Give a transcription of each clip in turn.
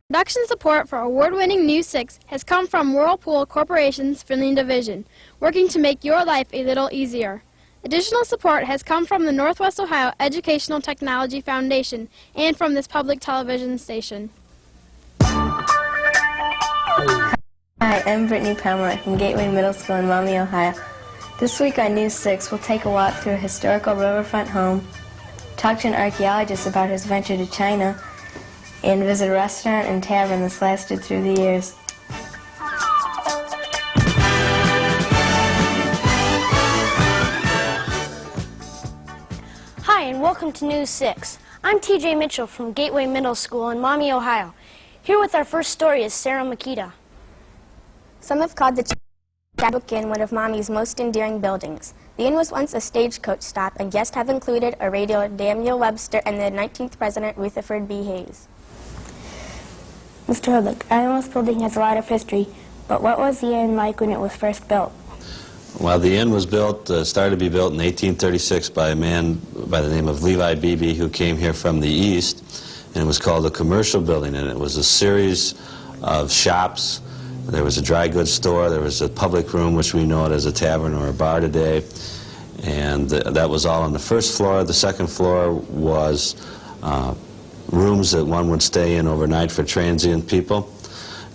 Production support for award-winning News 6 has come from Whirlpool Corporation's Finley Division, working to make your life a little easier. Additional support has come from the Northwest Ohio Educational Technology Foundation and from this public television station. Hi, I'm Brittany Pomeroy from Gateway Middle School in Maumee, Ohio. This week on News 6, we'll take a walk through a historical riverfront home, talk to an archaeologist about his venture to China, and visit a restaurant and tavern that's lasted through the years. Hi, and welcome to News 6. I'm TJ Mitchell from Gateway Middle School in Maumee, Ohio. Here with our first story is Sarah Makita. Some have called the Chadwick Inn one of Maumee's most endearing buildings. The inn was once a stagecoach stop, and guests have included a radio Daniel Webster and the 19th President Rutherford B. Hayes. Mr. Hoodlick, I know this building has a lot of history, but what was the inn like when it was first built? Well, the inn was built, started to be built in 1836 by a man by the name of Levi Beebe, who came here from the east, and it was called a commercial building, and it was a series of shops. There was a dry goods store, there was a public room, which we know it as a tavern or a bar today, and that was all on the first floor. The second floor was rooms that one would stay in overnight for transient people.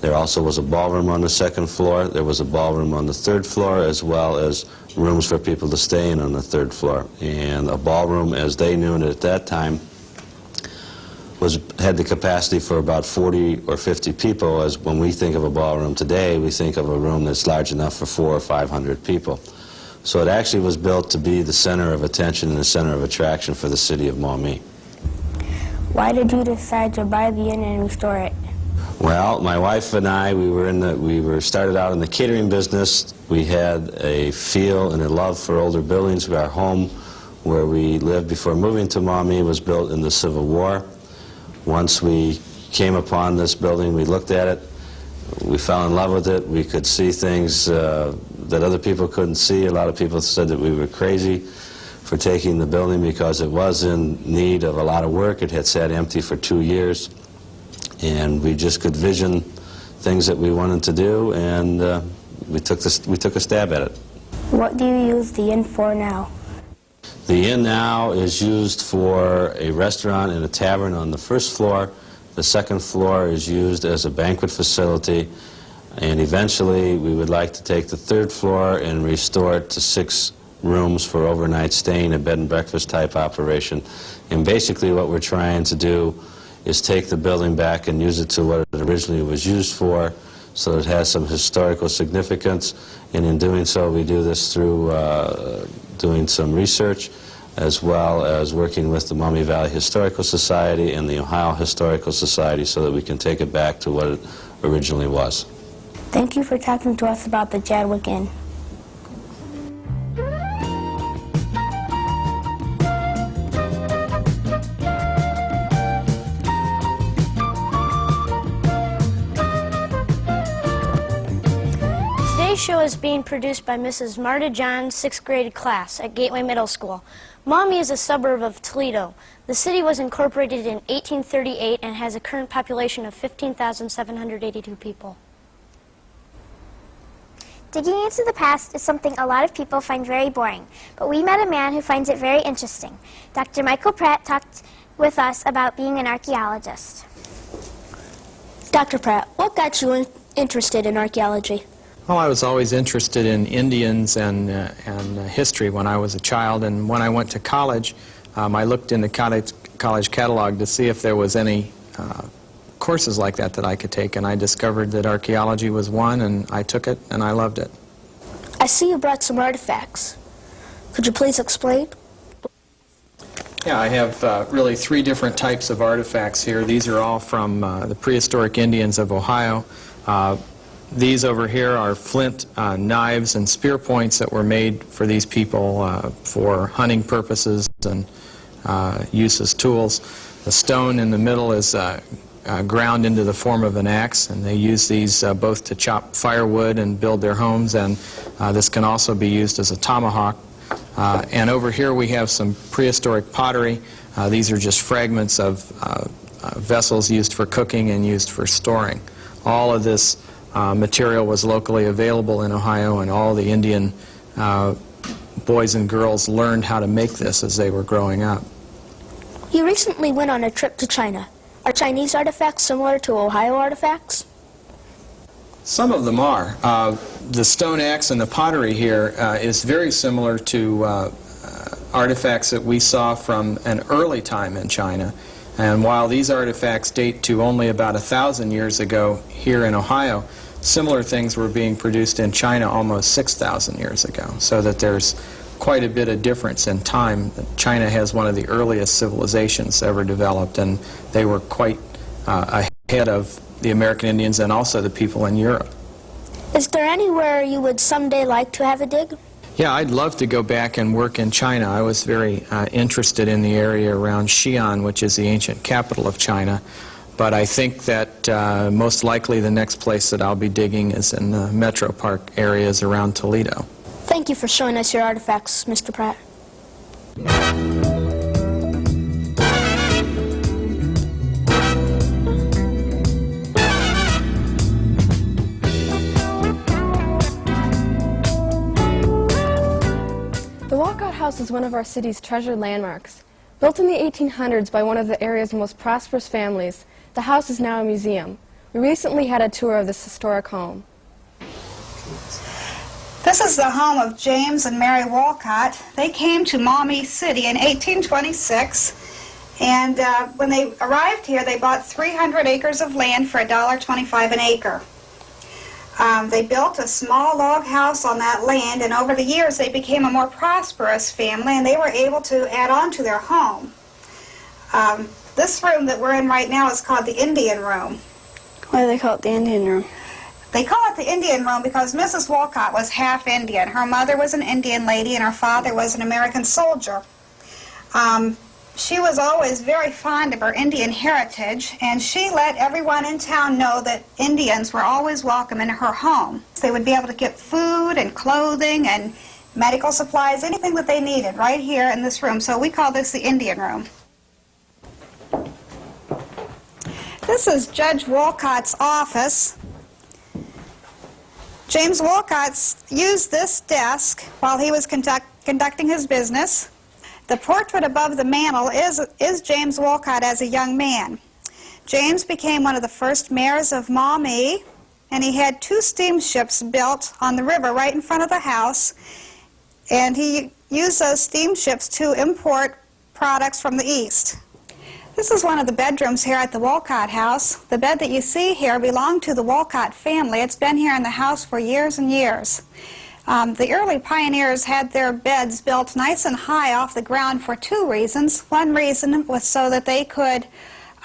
There also was a ballroom on the second floor. There was a ballroom on the third floor, as well as rooms for people to stay in on the third floor. And a ballroom, as they knew it at that time, had the capacity for about 40 or 50 people. As when we think of a ballroom today, we think of a room that's large enough for 400 or 500 people. So it actually was built to be the center of attention and the center of attraction for the city of Maumee. Why did you decide to buy the inn and restore it? Well, my wife and I, we started out in the catering business. We had a feel and a love for older buildings. Our home, where we lived before moving to Maumee, was built in the Civil War. Once we came upon this building, we looked at it. We fell in love with it. We could see things that other people couldn't see. A lot of people said that we were crazy for taking the building because it was in need of a lot of work. It had sat empty for 2 years, and we just could vision things that we wanted to do, and we took a stab at it. What do you use the inn for now? The inn now is used for a restaurant and a tavern on the first floor. The second floor is used as a banquet facility, and eventually we would like to take the third floor and restore it to 6 rooms for overnight staying, a bed and breakfast type operation. And basically what we're trying to do is take the building back and use it to what it originally was used for, so it has some historical significance. And in doing so, we do this through doing some research, as well as working with the Maumee Valley Historical Society and the Ohio Historical Society, so that we can take it back to what it originally was. Thank you for talking to us about the Chadwick Inn. Today's show is being produced by Mrs. Marta John's 6th grade class at Gateway Middle School. Maumee is a suburb of Toledo. The city was incorporated in 1838 and has a current population of 15,782 people. Digging into the past is something a lot of people find very boring, but we met a man who finds it very interesting. Dr. Michael Pratt talked with us about being an archaeologist. Dr. Pratt, what got you interested in archaeology? Well, I was always interested in Indians and history when I was a child, and when I went to college, I looked in the college catalog to see if there was any courses like that I could take, and I discovered that archaeology was one, and I took it, and I loved it. I see you brought some artifacts. Could you please explain? Yeah, I have really 3 different types of artifacts here. These are all from the prehistoric Indians of Ohio. These over here are flint knives and spear points that were made for these people for hunting purposes and use as tools. The stone in the middle is ground into the form of an axe, and they use these both to chop firewood and build their homes, and this can also be used as a tomahawk. And over here we have some prehistoric pottery. These are just fragments of vessels used for cooking and used for storing. All of this material was locally available in Ohio, and all the Indian boys and girls learned how to make this as they were growing up. You recently went on a trip to China. Are Chinese artifacts similar to Ohio artifacts? Some of them are. The stone axe and the pottery here is very similar to artifacts that we saw from an early time in China. And while these artifacts date to only about 1,000 years ago here in Ohio, similar things were being produced in China almost 6,000 years ago. So that there's quite a bit of difference in time. China has one of the earliest civilizations ever developed, and they were quite ahead of the American Indians and also the people in Europe. Is there anywhere you would someday like to have a dig? Yeah, I'd love to go back and work in China. I was very interested in the area around Xi'an, which is the ancient capital of China. But I think that most likely the next place that I'll be digging is in the Metro Park areas around Toledo. Thank you for showing us your artifacts, Mr. Pratt. The Wolcott House is one of our city's treasured landmarks. Built in the 1800s by one of the area's most prosperous families, the house is now a museum. We recently had a tour of this historic home. This is the home of James and Mary Wolcott. They came to Maumee City in 1826, and when they arrived here, they bought 300 acres of land for $1.25 an acre. They built a small log house on that land, and over the years they became a more prosperous family, and they were able to add on to their home. This room that we're in right now is called the Indian Room. Why do they call it the Indian Room? They call it the Indian Room because Mrs. Wolcott was half Indian. Her mother was an Indian lady and her father was an American soldier. She was always very fond of her Indian heritage, and she let everyone in town know that Indians were always welcome in her home. They would be able to get food and clothing and medical supplies, anything that they needed right here in this room. So we call this the Indian Room. This is Judge Wolcott's office. James Wolcott used this desk while he was conducting his business. The portrait above the mantel is James Wolcott as a young man. James became one of the first mayors of Maumee, and he had 2 steamships built on the river right in front of the house, and he used those steamships to import products from the east. This is one of the bedrooms here at the Wolcott house. The bed that you see here belonged to the Wolcott family. It's been here in the house for years and years. The early pioneers had their beds built nice and high off the ground for 2 reasons. One reason was so that they could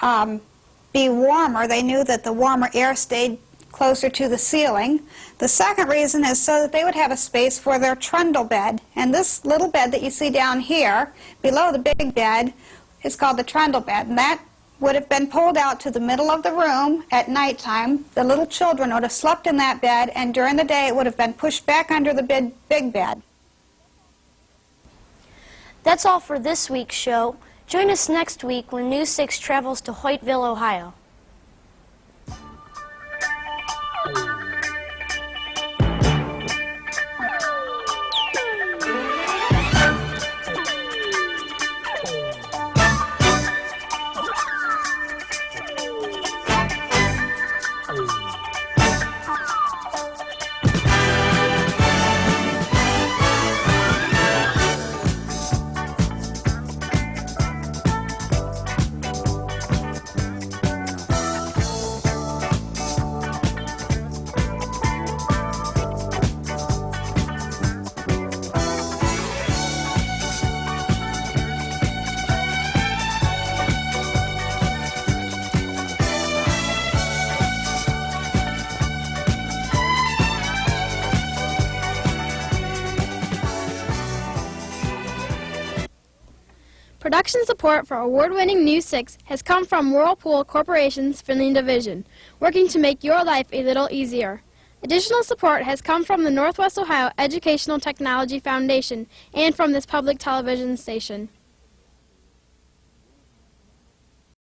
be warmer. They knew that the warmer air stayed closer to the ceiling. The second reason is so that they would have a space for their trundle bed. And this little bed that you see down here, below the big bed, is called the trundle bed, and that would have been pulled out to the middle of the room at nighttime. The little children would have slept in that bed, and during the day it would have been pushed back under the big bed. That's all for this week's show. Join us next week when News 6 travels to Hoytville, Ohio. Production support for award-winning News 6 has come from Whirlpool Corporation's Finley Division, working to make your life a little easier. Additional support has come from the Northwest Ohio Educational Technology Foundation and from this public television station.